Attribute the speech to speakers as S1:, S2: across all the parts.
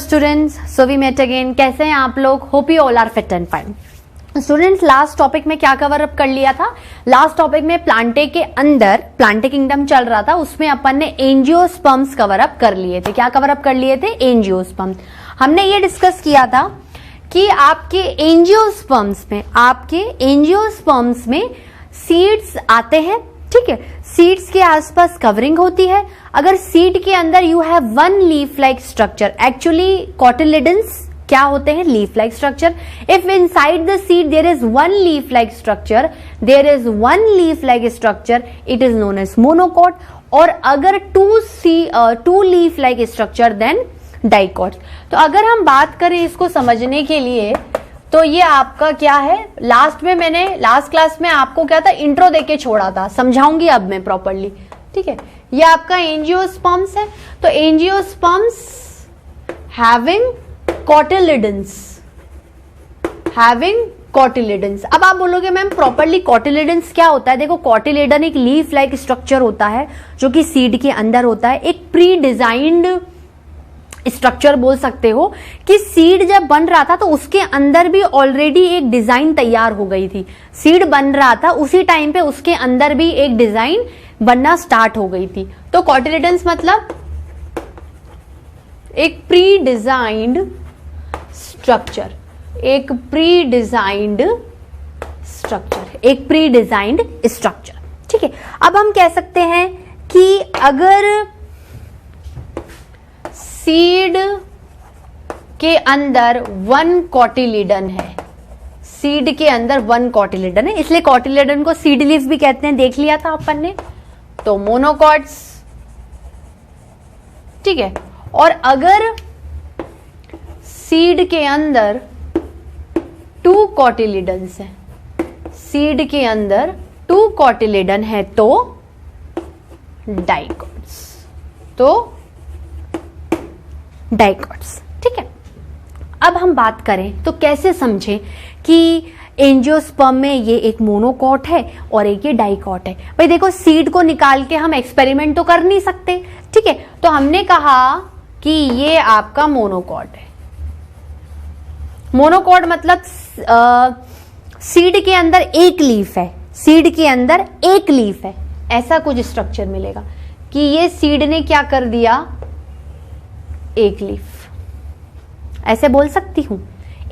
S1: Students, so we met again. कैसे हैं आप लोग? Hope you all are fit and fine. Students, last topic में क्या कवर अप कर लिया था? लास्ट टॉपिक में प्लांटे के अंदर प्लांटे किंगडम चल रहा था, उसमें अपन ने एंजियोस्पर्म्स कवर अप कर लिए थे। क्या कवर अप कर लिए थे? एंजियोस्पर्म। हमने ये डिस्कस किया था कि आपके एंजियोस्पर्म्स में सीड्स आते हैं, ठीक है। सीड्स के आसपास कवरिंग होती है। अगर सीड के अंदर you have one leaf like structure, actually cotyledons क्या होते हैं? Leaf like structure. If inside the seed there is one leaf like structure, it is known as monocot. और अगर two leaf like structure then dicot. तो अगर हम बात करें इसको समझने के लिए, तो ये आपका क्या है? लास्ट क्लास में आपको क्या था? इंट्रो देके छोड़ा था, समझाऊंगी अब मैं प्रॉपरली, ठीक है। ये आपका एंजियोस्पर्म्स है। तो एंजियोस्पर्म्स हैविंग कॉटिलिडन्स। अब आप बोलोगे मैम प्रॉपरली कॉटिलिडन्स क्या होता है? देखो, कॉटिलिडन एक लीफ लाइक स्ट्रक्चर होता है जो कि सीड के अंदर होता है। एक प्री डिजाइंड स्ट्रक्चर बोल सकते हो कि सीड जब बन रहा था तो उसके अंदर भी ऑलरेडी एक डिजाइन तैयार हो गई थी। सीड बन रहा था उसी टाइम पे उसके अंदर भी एक डिजाइन बनना स्टार्ट हो गई थी। तो कॉटिलिडन्स मतलब एक प्री डिजाइंड स्ट्रक्चर, एक प्री डिजाइंड स्ट्रक्चर, ठीक है। अब हम कह सकते हैं कि अगर सीड के अंदर वन कॉटिलिडन है, इसलिए कॉटिलिडन को सीड लीव्स भी कहते हैं, देख लिया था अपन ने। तो मोनोकॉट्स, ठीक है। और अगर सीड के अंदर टू कॉटिलिडन है तो डाइकॉट्स, ठीक है। अब हम बात करें तो कैसे समझें कि एंजियोस्पर्म में ये एक मोनोकॉट है और एक ये डाइकॉट है। भाई देखो, सीड को निकाल के हम एक्सपेरिमेंट तो कर नहीं सकते, ठीक है। तो हमने कहा कि ये आपका मोनोकॉट है। मोनोकॉट मतलब सीड के अंदर एक लीफ है, ऐसा कुछ स्ट्रक्चर मिलेगा कि ये सीड ने क्या कर दिया? एक लीफ, ऐसे बोल सकती हूं।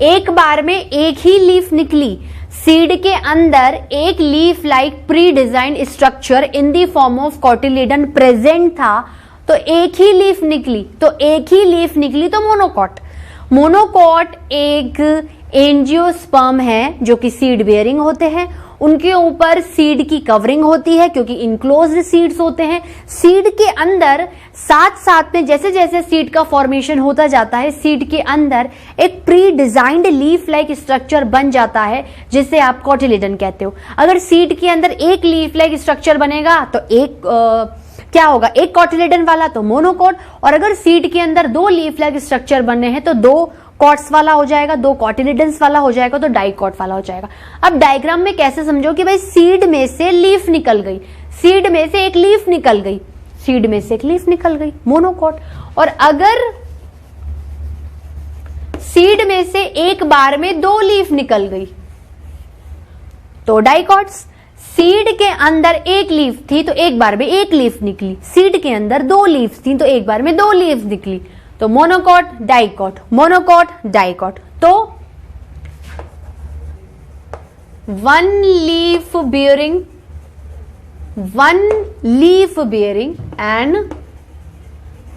S1: एक बार में एक ही लीफ निकली, सीड के अंदर एक leaf like pre design structure in the form of cotyledon present था, तो एक ही लीफ निकली तो मोनोकॉट एक एंजियोस्पर्म है जो कि सीड बेयरिंग होते हैं। उनके ऊपर सीड की कवरिंग होती है क्योंकि इनक्लोज्ड सीड्स होते हैं। सीड के अंदर साथ में जैसे जैसे सीड का फॉर्मेशन होता जाता है, सीड के अंदर एक pre designed leaf like structure बन जाता है जिसे आप कॉटिलिडन कहते हो। अगर सीड के अंदर एक लीफ लाइक स्ट्रक्चर बनेगा तो एक क्या होगा? एक कॉटिलिडन वाला, तो मोनोकॉट। और अगर सीड के अंदर दो लीफ लाइक स्ट्रक्चर बनने हैं तो दो कॉट्स वाला हो जाएगा, दो कॉटिलिडन्स वाला हो जाएगा, तो डाइकॉट वाला हो जाएगा। अब डायग्राम में कैसे समझो कि भाई सीड में से लीफ निकल गई, सीड में से एक लीफ निकल गई, मोनोकॉट। और अगर सीड में से एक बार में दो लीफ निकल गई तो डाइकॉट्स। सीड के अंदर एक लीफ थी तो एक बार में एक लीफ निकली, सीड के अंदर दो लीफ थी तो एक बार में दो लीफ निकली, तो मोनोकॉट डाइकॉट। तो one leaf bearing and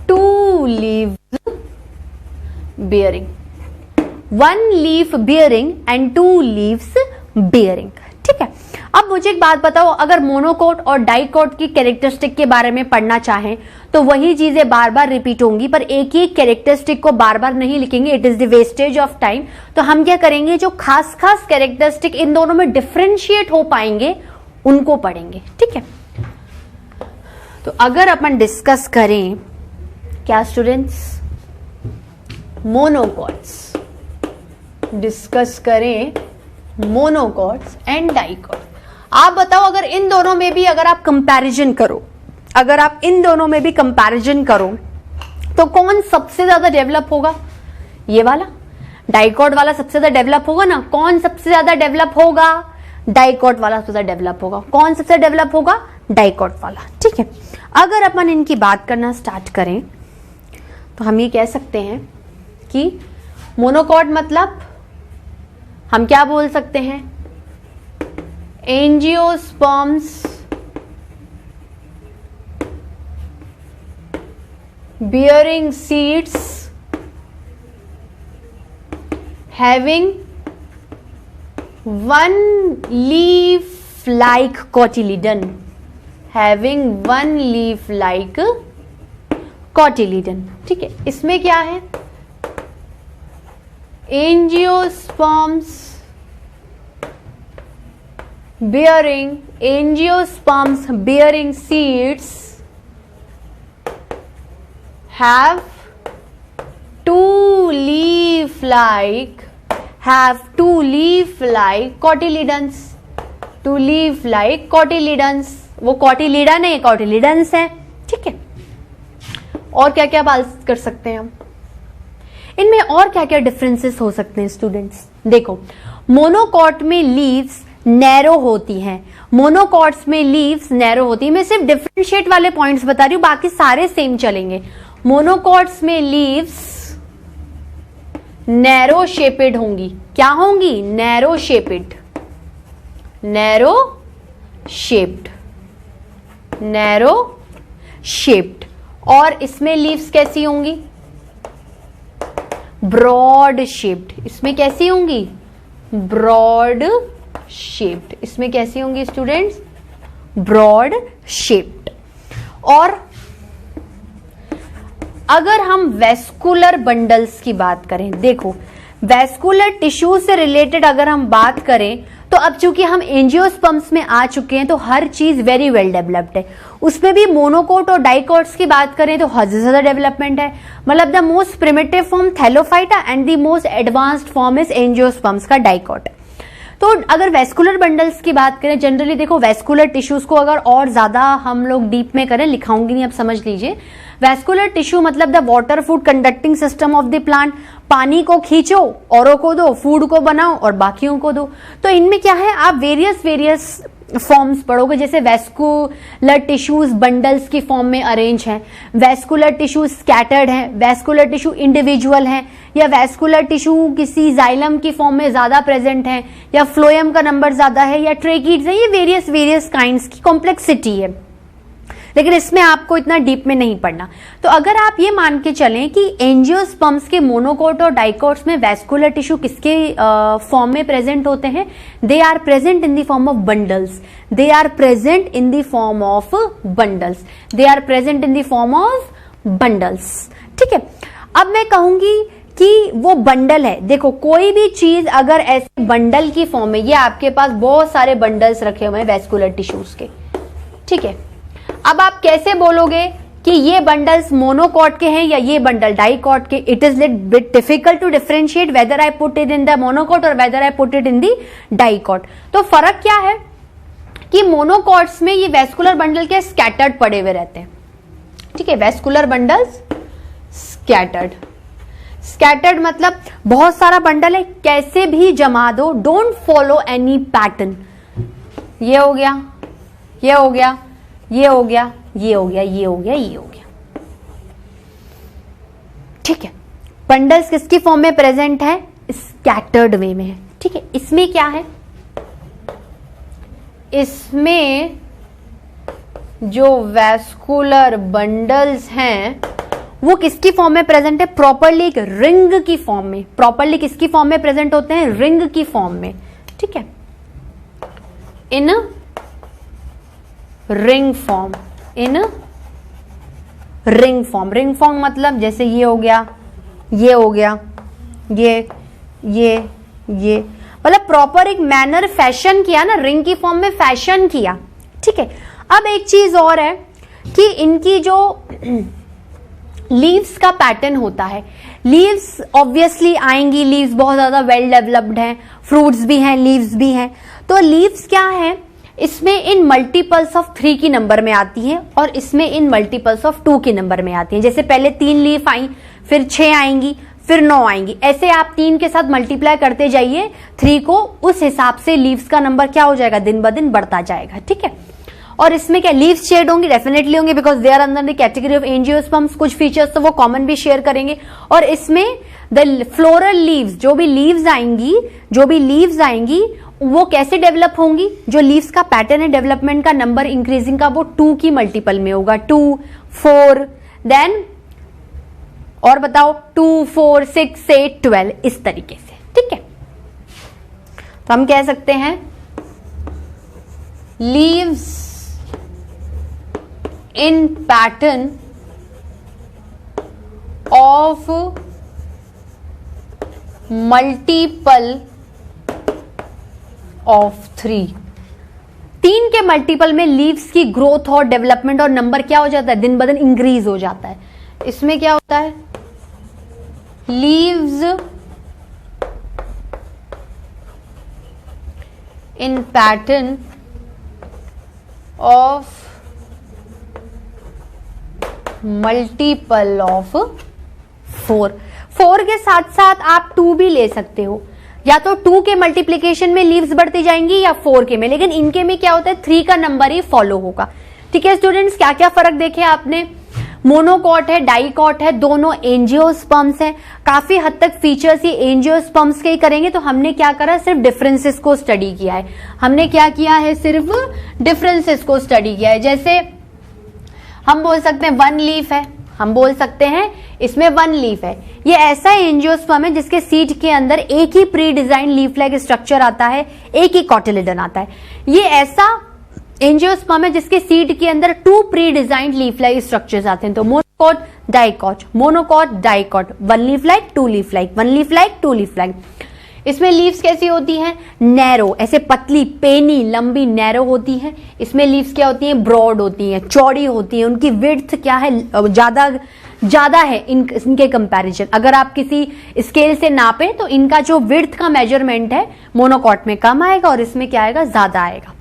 S1: two leaves bearing, ठीक है। अब मुझे एक बात बताओ, अगर मोनोकॉट और डाइकॉट की कैरेक्टरिस्टिक के बारे में पढ़ना चाहें तो वही चीजें बार बार रिपीट होंगी, पर एक ही कैरेक्टरिस्टिक को बार बार नहीं लिखेंगे, it is the wastage of time. तो हम क्या करेंगे, जो खास कैरेक्टरिस्टिक इन दोनों में डिफरेंशिएट हो पाएंगे उनको पढ़ेंगे, ठीक है। तो अगर अपन डिस्कस करें क्या स्टूडेंट्स, मोनोकॉट्स एंड डाइकॉट। आप बताओ, अगर इन दोनों में भी अगर आप कंपैरिजन करो तो कौन सबसे ज्यादा डेवलप होगा? ये वाला डाइकॉट वाला सबसे ज्यादा डेवलप होगा ना। कौन सबसे ज्यादा डेवलप होगा? डाइकॉट वाला सबसे ज्यादा डेवलप होगा। कौन सबसे डेवलप होगा? डाइकॉट वाला। ठीक है, अगर अपन इनकी बात करना स्टार्ट करें तो हम ये कह सकते हैं कि मोनोकॉट मतलब हम क्या बोल सकते हैं? Angiosperms bearing seeds having one leaf like cotyledon, having one leaf like cotyledon। ठीक है, इसमें क्या है? Angiosperms bearing seeds have two leaf like cotyledons, वो cotyledon है, cotyledons है। ठीक है, और क्या क्या बात कर सकते हैं हम इनमें? और क्या क्या डिफरेंसेस हो सकते हैं स्टूडेंट्स? देखो, मोनोकॉट में लीव्स नैरो होती हैं, मोनोकॉट्स में लीव्स नैरो होती है। मैं सिर्फ डिफरेंशिएट वाले पॉइंट्स बता रही हूं, बाकी सारे सेम चलेंगे। मोनोकॉट्स में लीव्स नैरो शेपेड होंगी। क्या होंगी? नैरो शेप्ड, और इसमें लीव्स कैसी होंगी? Broad shaped. इसमें कैसी होंगी? Broad shaped. इसमें कैसी होंगी स्टूडेंट्स? Broad shaped. और अगर हम वेस्कुलर बंडल्स की बात करें, देखो वेस्कुलर टिश्यू से रिलेटेड अगर हम बात करें तो अब चूंकि हम एंजियोस्पर्म्स में आ चुके हैं तो हर चीज वेरी वेल डेवलप्ड है। उसमें भी मोनोकोट और डाइकोट्स की बात करें तो हद से ज्यादा डेवलपमेंट है। मतलब the most primitive form Thallophyta and the most advanced form is angiosperms का डाइकोट। तो अगर वेस्कुलर बंडल्स की बात करें, जनरली देखो वेस्कुलर टिश्यूज को अगर और ज्यादा हम लोग डीप में करें, लिखाऊंगी नहीं, अब समझ लीजिए। वेस्कुलर टिश्यू मतलब the water food conducting system of the plant. पानी को खींचो, औरों को दो, फूड को बनाओ और बाकियों को दो। तो इनमें क्या है, आप वेरियस फॉर्म्स पढ़ोगे, जैसे वेस्कुलर टिश्यूज बंडल्स की फॉर्म में अरेंज है, वेस्कुलर टिश्यू स्कैटर्ड है, वेस्कुलर टिश्यू इंडिविजुअल है, या वेस्कुलर टिश्यू किसी जाइलम की फॉर्म में ज्यादा प्रेजेंट है, या फ्लोएम का नंबर ज्यादा है, या ट्रेकीड्स है। ये वेरियस काइंड्स की कॉम्प्लेक्सिटी है, लेकिन इसमें आपको इतना डीप में नहीं पढ़ना। तो अगर आप ये मान के चलें कि एंजियोस्पर्म्स के मोनोकोट और डाइकोट्स में वेस्कुलर टिश्यू किसके फॉर्म में प्रेजेंट होते हैं? They are present in the form of bundles. They are present in the form of bundles. They are present in the form of bundles. ठीक है, अब मैं कहूंगी कि वो बंडल है। देखो कोई भी चीज अगर ऐसे बंडल की फॉर्म में, ये आपके पास बहुत सारे बंडल्स रखे हुए हैं वेस्कुलर टिश्यूज के। ठीक है, अब आप कैसे बोलोगे कि ये बंडल्स मोनोकॉट के हैं या ये बंडल डाइकॉट के? It is little bit difficult to differentiate whether I put it in the monocot और whether I put it in the dicot. तो फर्क क्या है कि मोनोकॉट्स में ये वेस्कुलर बंडल के स्कैटर्ड पड़े हुए रहते हैं। ठीक है, वेस्कुलर बंडल्स स्कैटर्ड मतलब बहुत सारा बंडल है, कैसे भी जमा दो, डोंट फॉलो एनी पैटर्न। ये हो गया, ये हो गया, ये हो गया, ये हो गया, ये हो गया, ये हो गया। ठीक है, बंडल्स किसकी फॉर्म में प्रेजेंट है? स्कैटर्ड वे में है। ठीक है, इसमें क्या है? इसमें जो वेस्कुलर बंडल्स हैं वो किसकी फॉर्म में प्रेजेंट है? प्रॉपरली एक रिंग की फॉर्म में। प्रॉपरली किसकी फॉर्म में प्रेजेंट होते हैं? रिंग की फॉर्म में। ठीक है, in ring form, in ring form. Ring form मतलब जैसे ये हो गया, ये हो गया, ये मतलब प्रॉपर एक मैनर फैशन किया ना, रिंग की फॉर्म में फैशन किया। ठीक है, अब एक चीज और है कि इनकी जो लीव्स का पैटर्न होता है, लीव्स ऑब्वियसली आएंगी, लीव्स बहुत ज्यादा वेल डेवलप्ड हैं, फ्रूट्स भी हैं, लीव्स भी हैं। तो लीव्स क्या है? इसमें इन मल्टीपल्स ऑफ 3 की नंबर में आती है और इसमें इन मल्टीपल्स ऑफ 2 की नंबर में आती है। जैसे पहले 3 लीफ आई, फिर 6 आएंगी, फिर 9 आएंगी। ऐसे आप 3 के साथ मल्टीप्लाई करते जाइए 3 को, उस हिसाब से लीव्स का नंबर क्या हो जाएगा, दिन ब दिन बढ़ता जाएगा। ठीक है, और इसमें क्या लीव्स शेड होंगी, डेफिनेटली होंगे, because they are under the category of angiosperms. कुछ फीचर्स तो वो कॉमन भी शेयर करेंगे। और इसमें द फ्लोरल लीव्स, जो भी लीव्स आएंगी वो कैसे डेवलप होंगी, जो लीव्स का पैटर्न है डेवलपमेंट का, नंबर इंक्रीजिंग का, वो 2 की मल्टीपल में होगा, 2, 4, देन और बताओ 2, 4, 6, 8, 12, इस तरीके से। ठीक है, तो हम कह सकते हैं leaves in pattern of multiple of 3 के मल्टीपल में लीव्स की ग्रोथ और डेवलपमेंट और नंबर क्या हो जाता है, दिन ब दिन इंक्रीज हो जाता है। इसमें क्या होता है, leaves in pattern of multiple of 4 के साथ साथ आप 2 भी ले सकते हो, या तो 2 के मल्टीप्लीकेशन में लीव्स बढ़ती जाएंगी या 4 के में, लेकिन इनके में क्या होता है 3 का नंबर ही फॉलो होगा। ठीक है स्टूडेंट्स, क्या क्या फर्क देखे आपने, मोनोकॉट है, डाइकॉट है, दोनों एंजियोस्पर्म्स हैं। काफी हद तक फीचर्स ये एंजियोस्पर्म्स के ही करेंगे, तो हमने क्या करा, सिर्फ डिफरेंसेस को स्टडी किया है। हमने क्या किया है, सिर्फ डिफरेंसेस को स्टडी किया है। जैसे हम बोल सकते हैं 1 लीफ है, हम बोल सकते हैं इसमें 1 लीफ है। ये ऐसा एंजियोस्पर्म है जिसके सीड के अंदर एक ही pre design leaf like structure आता है, एक ही कॉटिलेडन आता है। ये ऐसा एंजियोस्पर्म है जिसके सीड के अंदर 2 pre design leaf like structures आते हैं। तो monocot, dicot, monocot, dicot, 1 leaf like, 2 leaf like, 1 leaf like, 2 leaf like. इसमें लीव्स कैसी होती हैं, नैरो, ऐसे पतली, पेनी, लंबी, नैरो होती हैं। इसमें लीव्स क्या होती हैं, ब्रॉड होती हैं, चौड़ी होती हैं। उनकी विड्थ क्या है, ज्यादा है इनके कंपैरिजन। अगर आप किसी स्केल से नापें तो इनका जो विड्थ का मेजरमेंट है मोनोकॉट में कम आएगा और इसमें क्या आएगा, ज्यादा आएगा।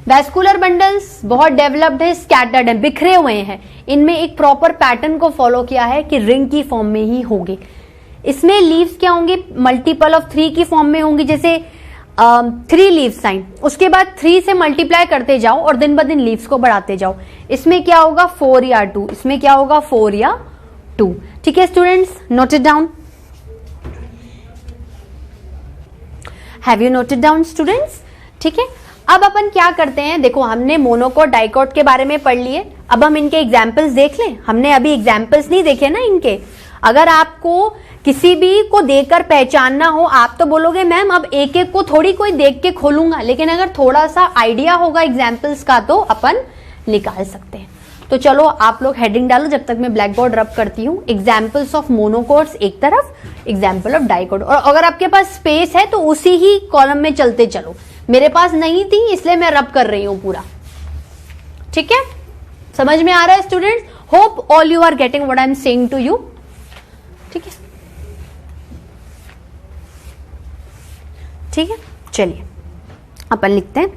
S1: वैस्कुलर बंडल्स बहुत डेवलप्ड है, स्कैटर्ड है, बिखरे हुए हैं। इनमें एक प्रॉपर पैटर्न को फॉलो किया है कि रिंग की फॉर्म में ही होंगे। इसमें लीव्स क्या होंगे, मल्टीपल ऑफ 3 की फॉर्म में होंगी। जैसे 3 लीव साइन, उसके बाद 3 से मल्टीप्लाई करते जाओ और दिन ब दिन लीव्स को बढ़ाते जाओ। इसमें क्या होगा, 4 या 2, इसमें क्या होगा, 4 या 2। ठीक है students, note it down. Have you noted down students? ठीक है, अब अपन क्या करते हैं, देखो हमने मोनोकॉट डाइकॉट के बारे में पढ़ लिए, अब हम इनके एग्जाम्पल्स देख लें। हमने अभी एग्जाम्पल्स नहीं देखे ना इनके। अगर आपको किसी भी को देखकर पहचानना हो, आप तो बोलोगे मैम अब एक एक को थोड़ी कोई देख के खोलूंगा, लेकिन अगर थोड़ा सा आइडिया होगा एग्जाम्पल्स का तो अपन निकाल सकते हैं। तो चलो आप लोग हेडिंग डालो जब तक मैं ब्लैक बोर्ड रब करती हूँ। एग्जाम्पल्स ऑफ मोनोकॉट्स एक तरफ, एग्जाम्पल ऑफ डाइकॉट, और अगर आपके पास स्पेस है तो उसी ही कॉलम में चलते चलो। मेरे पास नहीं थी इसलिए मैं रब कर रही हूं पूरा। ठीक है, समझ में आ रहा है students? Hope all you are getting what I am saying to you. ठीक है, ठीक है, चलिए अपन लिखते हैं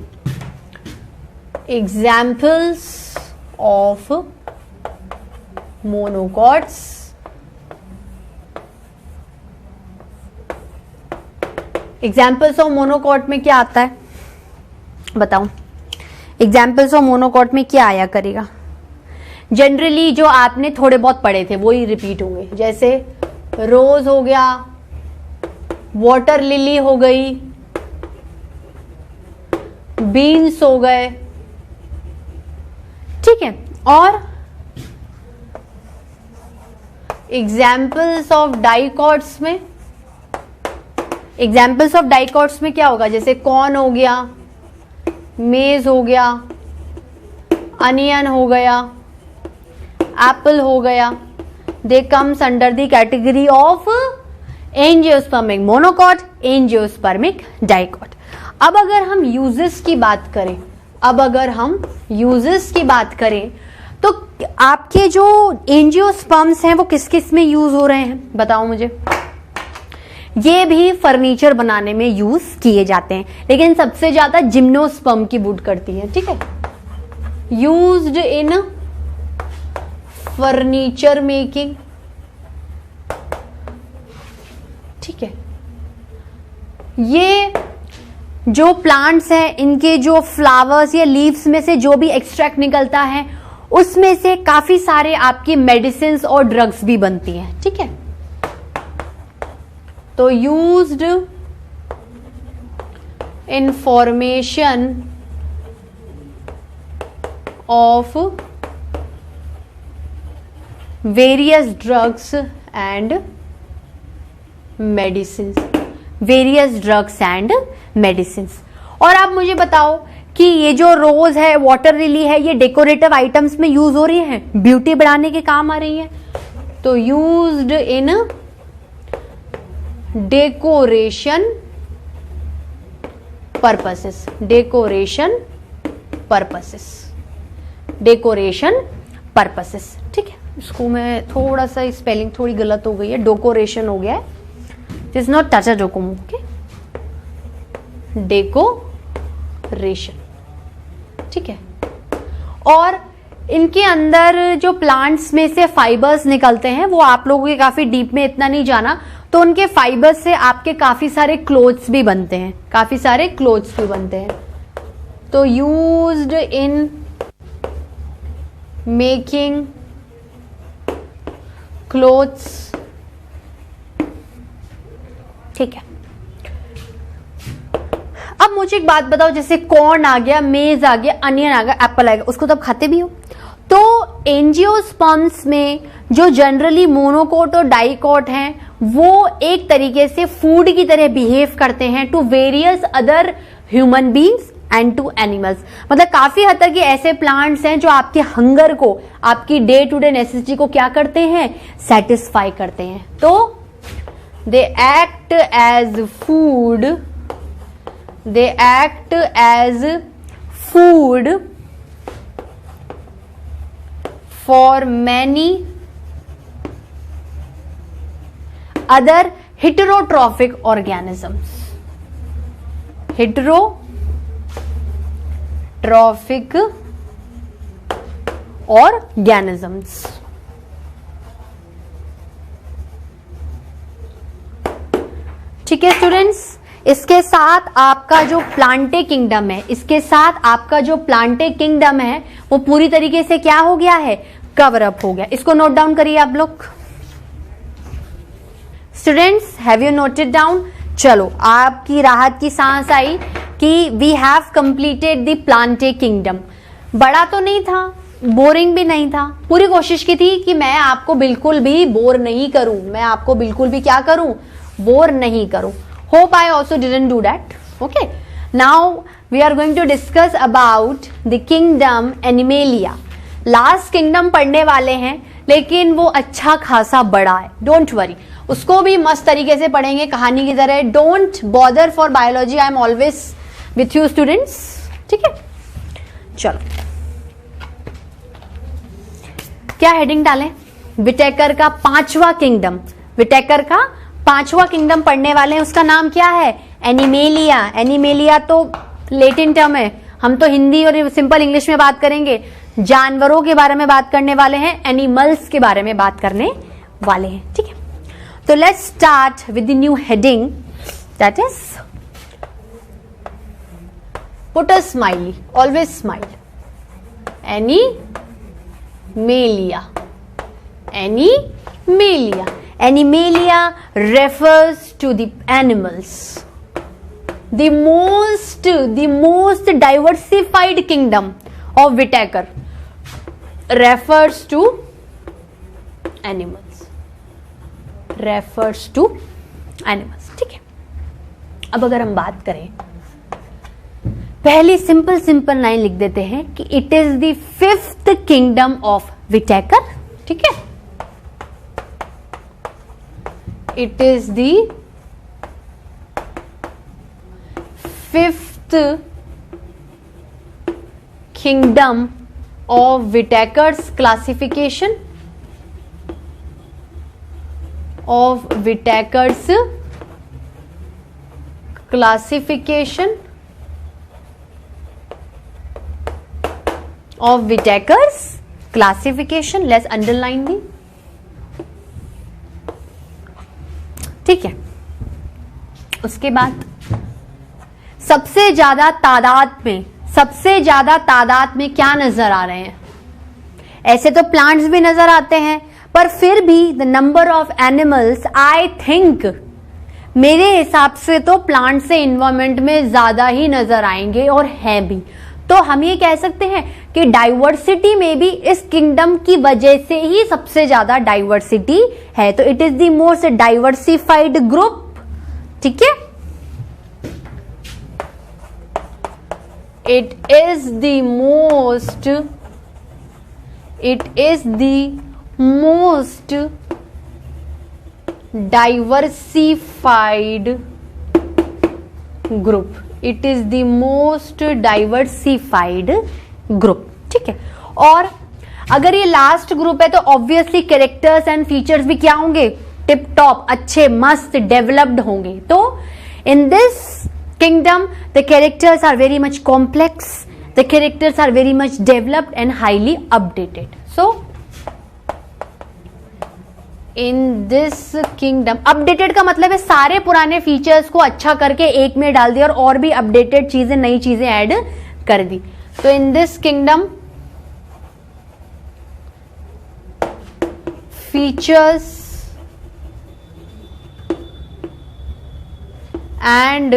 S1: examples of monocots examples of monocot में क्या आता है बताओ? एग्जाम्पल्स ऑफ मोनोकॉट में क्या आया करेगा? जनरली जो आपने थोड़े बहुत पढ़े थे वो ही रिपीट होंगे। जैसे रोज हो गया, वाटर लिली हो गई, बीन्स हो गए। ठीक है, और एग्जाम्पल्स ऑफ डाइकॉट्स में, एग्जाम्पल्स ऑफ डाइकॉट्स में क्या होगा? जैसे कॉर्न हो गया, मेज हो गया, अनियन हो गया, एप्पल हो गया। They comes under the category of angiospermic monocot, angiospermic dicot. अब अगर हम यूजेस की बात करें, तो आपके जो एंजियोस्पर्म्स हैं वो किस किस में यूज हो रहे हैं बताओ मुझे? ये भी फर्नीचर बनाने में यूज किए जाते हैं, लेकिन सबसे ज्यादा जिम्नोस्पर्म की वुड करती है। ठीक है, यूज्ड इन फर्नीचर मेकिंग, ठीक है, ये जो प्लांट्स हैं इनके जो फ्लावर्स या लीव्स में से जो भी एक्सट्रैक्ट निकलता है उसमें से काफी सारे आपकी मेडिसिन्स और ड्रग्स भी बनती हैं। ठीक है, तो used in formation of various drugs and medicines, various drugs and medicines. और आप मुझे बताओ कि ये जो रोज है, वाटर लिली है, ये डेकोरेटिव आइटम्स में यूज हो रही है, ब्यूटी बढ़ाने के काम आ रही है। तो used in decoration purposes, decoration purposes, decoration purposes. ठीक है, इसको मैं थोड़ा सा स्पेलिंग थोड़ी गलत हो गई है, डेकोरेशन हो गया है, it is not Tata Docomo. Okay, decoration. ठीक है, और इनके अंदर जो प्लांट्स में से फाइबर्स निकलते हैं वो आप लोगों के काफी डीप में इतना नहीं जाना, तो उनके फाइबर्स से आपके काफी सारे क्लोथ्स भी बनते हैं, काफी सारे क्लोथ्स भी बनते हैं। तो यूज्ड इन मेकिंग क्लोथ्स। ठीक है, अब मुझे एक बात बताओ, जैसे कॉर्न आ गया, मेज आ गया, अनियन आ गया, एप्पल आ गया, उसको तो आप खाते भी हो। तो एंजियोस्पर्म्स में जो जनरली मोनोकोट और डाइकोट हैं वो एक तरीके से फूड की तरह बिहेव करते हैं to various other human beings and to animals. मतलब काफी हद तक ये ऐसे प्लांट्स हैं जो आपके हंगर को, आपकी डे टू डे नेसेसिटी को क्या करते हैं, सेटिस्फाई करते हैं। तो they act as food, they act as food for many other heterotrophic organisms, heterotrophic organisms। ठीक है स्टूडेंट्स, इसके साथ आपका जो प्लांटे किंगडम है, इसके साथ आपका जो प्लांटे किंगडम है वो पूरी तरीके से क्या हो गया है, कवर अप हो गया। इसको नोट डाउन करिए आप लोग। Students, have you noted down? चलो, आपकी राहत की सांस आई कि we have completed the plantae kingdom. बड़ा तो नहीं था, बोरिंग भी नहीं था, पूरी कोशिश की थी कि मैं आपको बिल्कुल भी बोर नहीं करूं, मैं आपको बिल्कुल भी क्या करूं, बोर नहीं करूं। Hope I also didn't do that. Okay. Now we are going to discuss about the kingdom Animalia. Last kingdom पढ़ने वाले हैं, लेकिन वो अच्छा खासा बड़ा है। Don't worry. उसको भी मस्त तरीके से पढ़ेंगे कहानी की तरह। Don't bother for biology. I am always with you students. ठीक है? चलो, क्या हेडिंग डालें? विटेकर का 5वां किंगडम, विटेकर का 5वां किंगडम पढ़ने वाले हैं। उसका नाम क्या है? एनिमेलिया। एनिमेलिया तो लैटिन टर्म है, हम तो हिंदी और सिंपल इंग्लिश में बात करेंगे। जानवरों के बारे में बात करने वाले हैं, एनिमल्स के बारे में बात करने वाले हैं। ठीक है, तो let's start with the new heading, that is put a smiley, always smile. Animalia, animalia. Animalia refers to the animals, the most diversified kingdom of Whitaker refers to animals, refers to animals। ठीक है, अब अगर हम बात करें, पहली simple line लिख देते हैं कि it is the 5th kingdom of Whitaker। ठीक है, it is the 5th kingdom of Whitaker's classification, of Whitaker's classification, of Whitaker's classification। Let's underline the। ठीक है, उसके बाद सबसे ज्यादा तादाद में क्या नजर आ रहे हैं? ऐसे तो प्लांट्स भी नजर आते हैं, पर फिर भी the number of animals, I think, मेरे हिसाब से तो प्लांट से इन्वायरमेंट में ज्यादा ही नजर आएंगे और हैं भी। तो हम ये कह सकते हैं कि डाइवर्सिटी में भी इस किंगडम की वजह से ही सबसे ज्यादा डाइवर्सिटी है। तो it is the most diversified group. ठीक है, it is the most diversified group. It is the most diversified group. ठीक है, और अगर ये लास्ट ग्रुप है तो ऑब्वियसली कैरेक्टर्स एंड फीचर्स भी क्या होंगे? टिप टॉप, अच्छे, मस्त, डेवलप्ड होंगे। तो in this kingdom the characters are very much complex, the characters are very much developed and highly updated. So in this kingdom, updated का मतलब है सारे पुराने फीचर्स को अच्छा करके एक में डाल दिया और भी अपडेटेड चीजें, नई चीजें ऐड कर दी। तो in this kingdom features and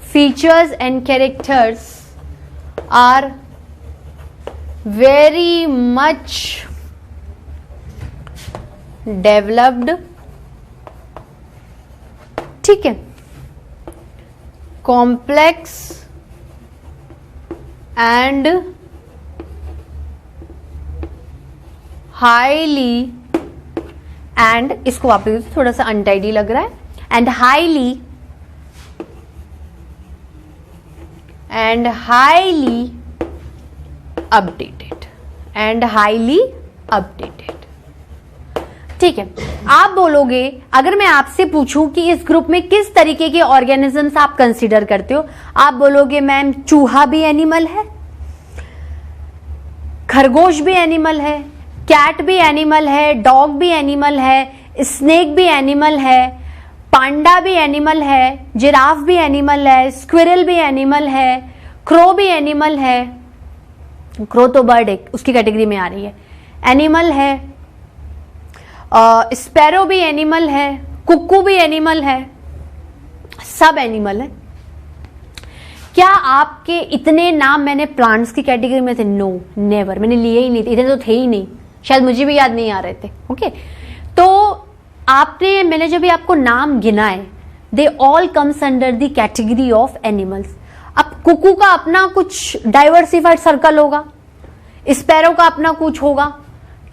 S1: features and characters are very much developed. ठीक है, complex and highly, and इसको वापस थोड़ा सा अनटाइडी लग रहा है, and highly updated. ठीक है, आप बोलोगे, अगर मैं आपसे पूछूं कि इस ग्रुप में किस तरीके के ऑर्गेनिजम्स आप कंसीडर करते हो, आप बोलोगे मैम चूहा भी एनिमल है, खरगोश भी एनिमल है, कैट भी एनिमल है, डॉग भी एनिमल है, स्नेक भी एनिमल है, पांडा भी एनिमल है, जिराफ भी एनिमल है, स्क्विरल भी एनिमल है, क्रो भी एनिमल है, क्रो तो बर्ड है, उसकी कैटेगरी में आ रही है, एनिमल है, स्पैरो भी एनिमल है, कुक्कू भी एनिमल है, सब एनिमल है। क्या आपके इतने नाम मैंने प्लांट्स की कैटेगरी में थे? नो, नेवर, मैंने लिए ही नहीं थे, इतने तो थे ही नहीं, शायद मुझे भी याद नहीं आ रहे थे। ओके, तो मैंने जब भी आपको नाम गिनाए, they all comes under the category of animals. अब कुकू का अपना कुछ डाइवर्सिफाइड सर्कल होगा, स्पैरो का अपना कुछ होगा,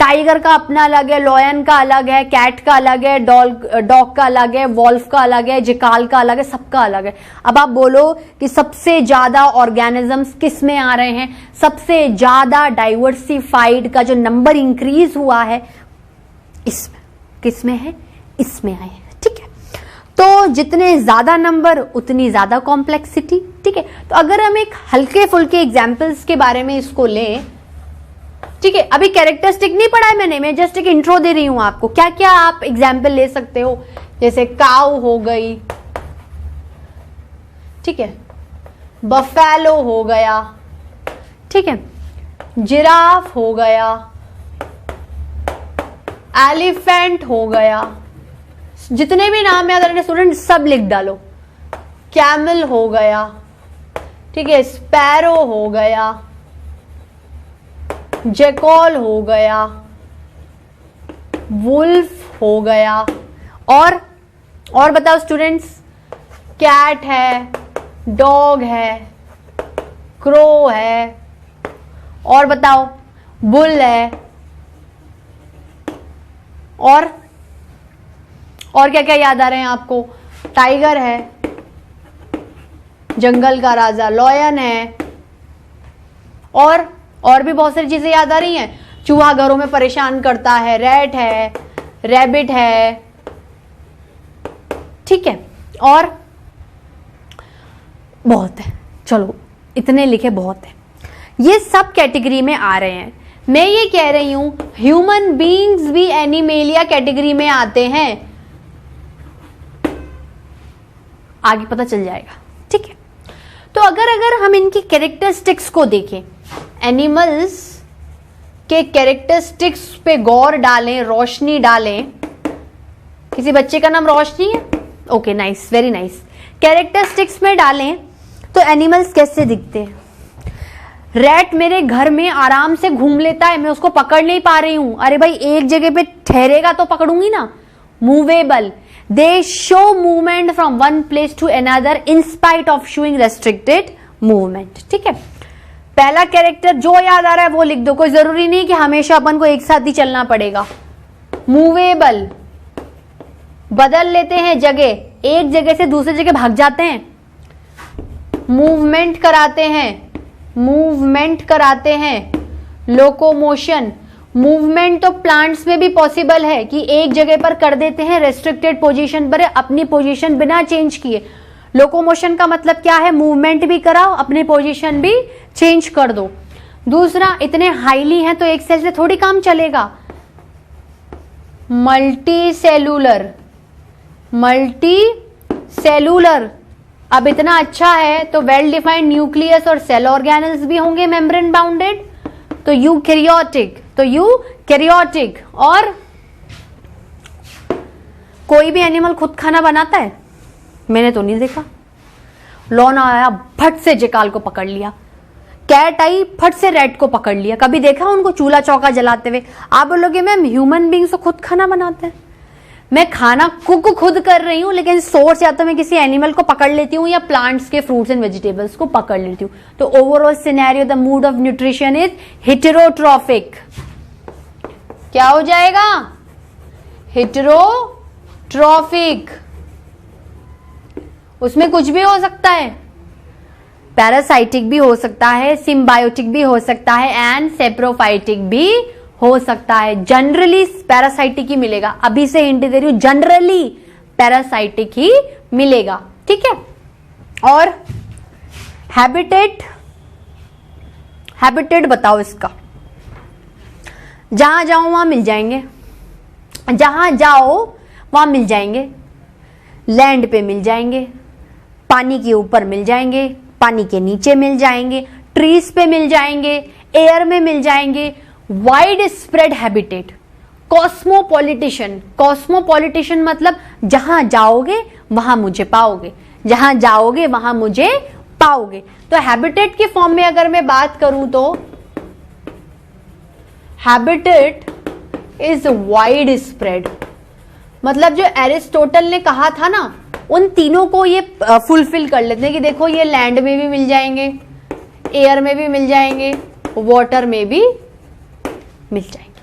S1: टाइगर का अपना अलग है, लॉयन का अलग है, कैट का अलग है, डॉग का अलग है, वॉल्फ का अलग है, जिकाल का अलग है, सबका अलग है। अब आप बोलो कि सबसे ज्यादा ऑर्गेनिजम्स किस में आ रहे हैं? सबसे ज्यादा डाइवर्सिफाइड का जो नंबर इंक्रीज हुआ है इसमें, किस में है? इसमें आए हैं। ठीक है, तो जितने ज्यादा नंबर उतनी ज्यादा कॉम्प्लेक्सिटी। ठीक है, तो अगर हम एक हल्के फुल्के एग्जाम्पल्स के बारे में इसको लें, ठीक है, अभी कैरेक्टरिस्टिक नहीं पढ़ा है मैंने, मैं जस्ट एक इंट्रो दे रही हूं आपको। क्या क्या आप एग्जाम्पल ले सकते हो, जैसे काऊ हो गई, ठीक है, बफेलो हो गया, ठीक है, जिराफ हो गया, एलिफेंट हो गया, जितने भी नाम याद रखने स्टूडेंट सब लिख डालो। कैमल हो गया, ठीक है, स्पैरो हो गया, जैकॉल हो गया, वुल्फ हो गया, और बताओ स्टूडेंट्स, कैट है, डॉग है, क्रो है, और बताओ, बुल है, और क्या क्या याद आ रहे हैं आपको? टाइगर है, जंगल का राजा लॉयन है, और भी बहुत सारी चीजें याद आ रही हैं। चूहा घरों में परेशान करता है, रैट है, रैबिट है, ठीक है, और बहुत है। चलो इतने लिखे बहुत है, ये सब कैटेगरी में आ रहे हैं। मैं ये कह रही हूं ह्यूमन बीइंग्स भी एनिमेलिया कैटेगरी में आते हैं, आगे पता चल जाएगा, ठीक है। तो अगर हम इनकी कैरेक्टरिस्टिक्स को देखें, एनिमल्स के कैरेक्टरिस्टिक्स पे गौर डालें, रोशनी डालें। किसी बच्चे का नाम रोशनी है? Okay, nice, very nice. Characteristics में डालें तो एनिमल्स कैसे दिखते हैं? रैट मेरे घर में आराम से घूम लेता है, मैं उसको पकड़ नहीं पा रही हूं। अरे भाई, एक जगह पे ठहरेगा तो पकड़ूंगी ना। Movable, they show movement from one place to another in spite of showing restricted movement, ठीक है। पहला कैरेक्टर जो याद आ रहा है वो लिख दो, कोई जरूरी नहीं कि हमेशा अपन को एक साथ ही चलना पड़ेगा। मूवेबल, बदल लेते हैं जगह, एक जगह से दूसरी जगह भाग जाते हैं। मूवमेंट कराते हैं, मूवमेंट कराते हैं। लोकोमोशन, मूवमेंट तो प्लांट्स में भी पॉसिबल है कि एक जगह पर कर देते हैं, रेस्ट्रिक्टेड पोजीशन पर, अपनी पोजीशन बिना चेंज किए। लोकोमोशन का मतलब क्या है? मूवमेंट भी कराओ, अपनी पोजीशन भी चेंज कर दो। दूसरा, इतने हाईली हैं तो एक सेल से थोड़ी काम चलेगा। मल्टी सेलुलर, मल्टी सेलुलर, अब इतना अच्छा है तो वेल डिफाइंड न्यूक्लियस और सेल ऑर्गेनल्स भी होंगे मेम्ब्रेन बाउंडेड। तो यूकैरियोटिक, और कोई भी एनिमल खुद खाना बनाता है? मैंने तो नहीं देखा। लॉन आया, फट से जिकाल को पकड़ लिया। कैट आई, फट से रैट को पकड़ लिया। कभी देखा उनको चूल्हा चौका जलाते हुए? आप बोलोगे मैम ह्यूमन बींग्स तो खुद खाना बनाते हैं। मैं खाना कुक खुद कर रही हूं, लेकिन सोर्स या तो मैं किसी एनिमल को पकड़ लेती हूँ या प्लांट्स के फ्रूट्स एंड वेजिटेबल्स को पकड़ लेती हूँ। तो overall scenario, the mood off nutrition is heterotrophic. क्या हो जाएगा? हेटेरोट्रॉफिक। उसमें कुछ भी हो सकता है, पैरासाइटिक भी हो सकता है, सिम्बायोटिक भी हो सकता है, एंड सेप्रोफाइटिक भी हो सकता है। जनरली पैरासाइटिक ही मिलेगा, अभी से हिंट दे रही हूं, जनरली पैरासाइटिक ही मिलेगा, ठीक है। और हैबिटेट बताओ इसका। जहां जाओ वहां मिल जाएंगे, जहां जाओ वहां मिल जाएंगे। लैंड पे मिल जाएंगे, पानी के ऊपर मिल जाएंगे, पानी के नीचे मिल जाएंगे, ट्रीज पे मिल जाएंगे, एयर में मिल जाएंगे। Wide spread habitat. कॉस्मोपॉलिटिशियन मतलब जहां जाओगे वहां मुझे पाओगे, जहां जाओगे वहां मुझे पाओगे। तो हैबिटेट के फॉर्म में अगर मैं बात करूं तो हैबिटेट इज वाइड स्प्रेड। मतलब जो एरिस्टोटल ने कहा था ना, उन तीनों को ये फुलफिल कर लेते हैं कि देखो ये लैंड में भी मिल जाएंगे, एयर में भी मिल जाएंगे, वाटर में भी मिल जाएंगे।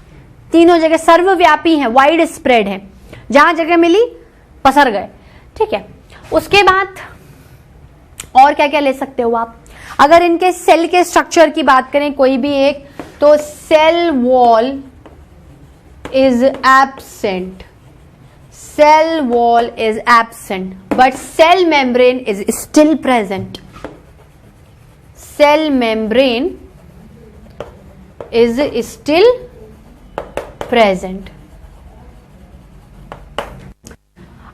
S1: तीनों जगह सर्वव्यापी हैं, वाइड स्प्रेड है, जहां जगह मिली पसर गए, ठीक है। उसके बाद और क्या क्या ले सकते हो आप? अगर इनके सेल के स्ट्रक्चर की बात करें कोई भी एक, तो cell wall is absent, cell wall is absent, but cell membrane is still present. Cell membrane is still present.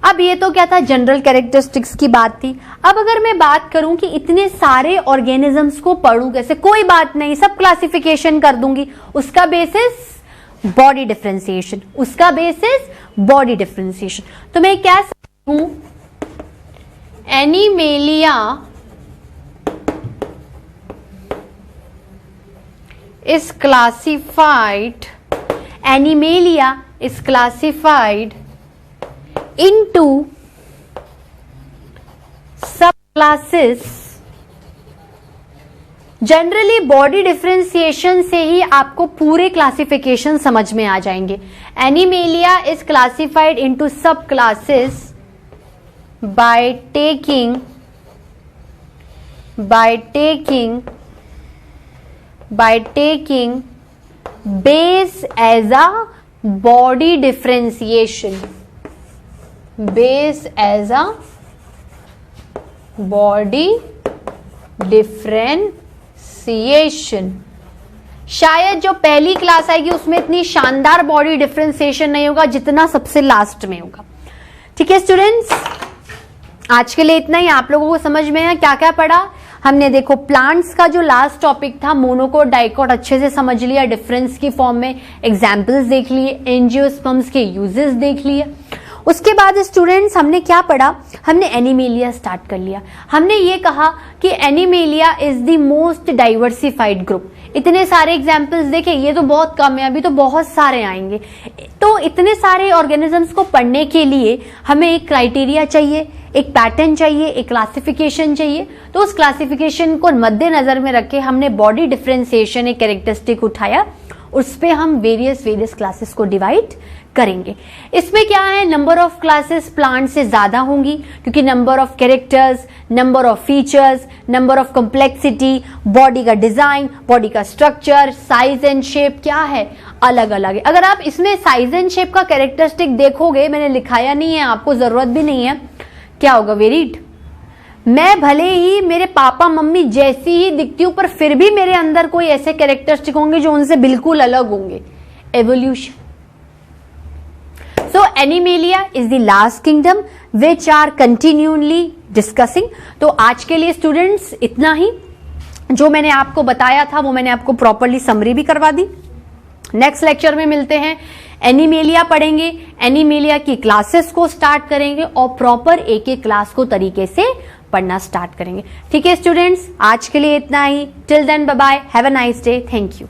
S1: अब ये तो क्या था, जनरल कैरेक्टरिस्टिक्स की बात थी। अब अगर मैं बात करूं कि इतने सारे ऑर्गेनिजम्स को पढ़ूं कैसे, कोई बात नहीं, सब क्लासिफिकेशन कर दूंगी। उसका बेसिस बॉडी डिफरेंशिएशन, उसका बेसिस बॉडी डिफरेंशिएशन। तो मैं क्या सकती हूं, animalia is classified, Animalia is classified into subclasses। Generally body differentiation से ही आपको पूरे क्लासिफिकेशन समझ में आ जाएंगे। एनिमेलिया इज क्लासिफाइड इनटू सब classes bye taking base as a body differentiation, base as a body differentiation। शायद जो पहली क्लास आएगी उसमें इतनी शानदार बॉडी डिफरेंशिएशन नहीं होगा जितना सबसे लास्ट में होगा। ठीक है स्टूडेंट्स, आज के लिए इतना ही। आप लोगों को समझ में है क्या क्या पढ़ा हमने? देखो प्लांट्स का जो लास्ट टॉपिक था मोनोकोट डाइकोट अच्छे से समझ लिया, डिफरेंस की फॉर्म में एग्जाम्पल्स देख लिए, एंजियोस्पर्म्स के यूजेस देख लिए। उसके बाद स्टूडेंट्स हमने क्या पढ़ा? हमने एनिमेलिया स्टार्ट कर लिया। हमने ये कहा कि animalia is the most diversified group. इतने सारे एग्जाम्पल्स देखे, ये तो बहुत कम है, अभी तो बहुत सारे आएंगे। तो इतने सारे ऑर्गेनिजम्स को पढ़ने के लिए हमें एक क्राइटेरिया चाहिए, एक पैटर्न चाहिए, एक क्लासिफिकेशन चाहिए। तो उस क्लासिफिकेशन को मद्देनजर में रख के हमने बॉडी डिफरेंशिएशन एक कैरेक्टरिस्टिक उठाया, उस पे हम वेरियस क्लासेस को डिवाइड करेंगे। इसमें क्या है, नंबर ऑफ क्लासेस प्लांट से ज्यादा होंगी क्योंकि number of characters, number of features, number of complexity, body का डिजाइन, बॉडी का स्ट्रक्चर, साइज एंड शेप क्या है, अलग अलग है। अगर आप इसमें साइज एंड शेप का कैरेक्टरिस्टिक देखोगे, मैंने लिखाया नहीं है, आपको जरूरत भी नहीं है, क्या होगा? वेरीड। मैं भले ही मेरे पापा मम्मी जैसी ही दिखती हूं पर फिर भी मेरे अंदर कोई ऐसे कैरेक्टरिस्टिक होंगे जो उनसे बिल्कुल अलग होंगे। Evolution. So animalia is the last kingdom which are continuously discussing. तो आज के लिए स्टूडेंट्स इतना ही। जो मैंने आपको बताया था वो मैंने आपको प्रॉपरली समरी भी करवा दी। नेक्स्ट लेक्चर में मिलते हैं, एनिमेलिया पढ़ेंगे, एनिमेलिया की क्लासेस को स्टार्ट करेंगे और प्रॉपर एक एक क्लास को तरीके से पढ़ना स्टार्ट करेंगे। ठीक है स्टूडेंट्स, आज के लिए इतना ही। Till then bye bye, have a nice day, thank you.